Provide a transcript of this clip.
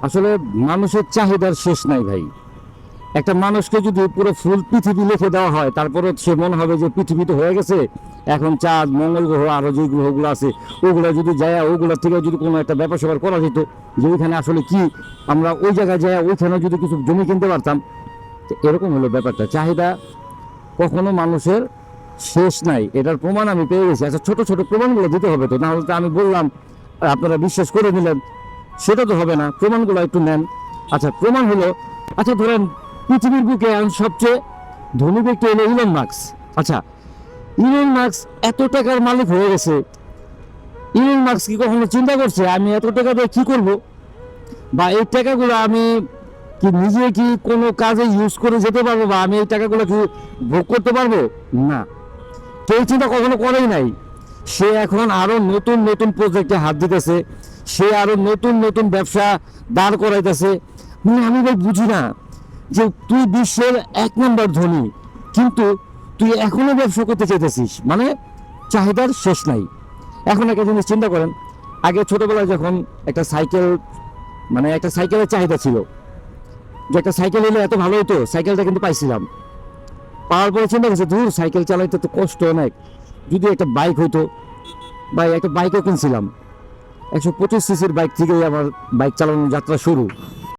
আসলে মানুষের চাহিদার শেষ নাই ভাই। একটা মানুষকে যদি পুরো ফুল পৃথিবী লিখে দেওয়া হয়, তারপরে সে মনে হবে যে পৃথিবী তো হয়ে গেছে, এখন চাঁদ, মঙ্গল গ্রহ, আরো যে গ্রহগুলো আছে ওগুলো যদি যায়, ওগুলোর থেকে যদি কোনো একটা ব্যাপার স্যাপার করা যেত, যে ওইখানে আসলে কি, আমরা ওই জায়গায় যাই, ওইখানে যদি কিছু জমি কিনতে পারতাম। তো এরকম হলো ব্যাপারটা। চাহিদা কখনো মানুষের শেষ নাই, এটার প্রমাণ আমি পেয়ে গেছি। আচ্ছা, ছোট ছোট প্রমাণগুলো দিতে হবে তো, না হলে তো আমি বললাম আর আপনারা বিশ্বাস করে নিলেন, সেটা তো হবে না। প্রমাণগুলো একটু নেন। আচ্ছা, প্রমাণ হলো, আচ্ছা ধরেন পৃথিবীর বুকে এখন সবচেয়ে ধনী ব্যক্তি হলো ইলন মাস্ক। আচ্ছা, ইলন মাস্ক এত টাকার মালিক হয়ে গেছে, ইলন মাস্ক কি কখনো চিন্তা করছে আমি এত টাকা দিয়ে কি করব, বা এই টাকাগুলো আমি কি নিজে কি কোনো কাজে ইউজ করে যেতে পারবো, বা আমি এই টাকাগুলো কি ভোগ করতে পারবো? না, কেউ চিন্তা কখনো করেই নাই। সে এখন আরো নতুন নতুন প্রজেক্টে হাত দিতেছে, সে আরো নতুন নতুন ব্যবসা দাঁড় করাইতেছে। মানে আমি ভাই বুঝি না যে তুই বিশ্বের 1 নম্বর ধনী, কিন্তু তুই এখনো ব্যবসা করতে চাইতেছিস, মানে চাহিদার শেষ নাই। এখন একটা জিনিস চিন্তা করেন, আগে ছোটবেলায় যখন একটা সাইকেল, মানে একটা সাইকেলের চাহিদা ছিল, যে একটা সাইকেল হলে এত ভালো হতো, সাইকেলটা কিন্তু পাইছিলাম। পাওয়ার পরে চিন্তা করছে, ধুর সাইকেল চালাইতে তো কষ্ট অনেক, যদি একটা বাইক হইতো। ভাই একটা বাইকও কিনছিলাম, 125 সিসির বাইক থেকেই আমার বাইক চালানোর যাত্রা শুরু।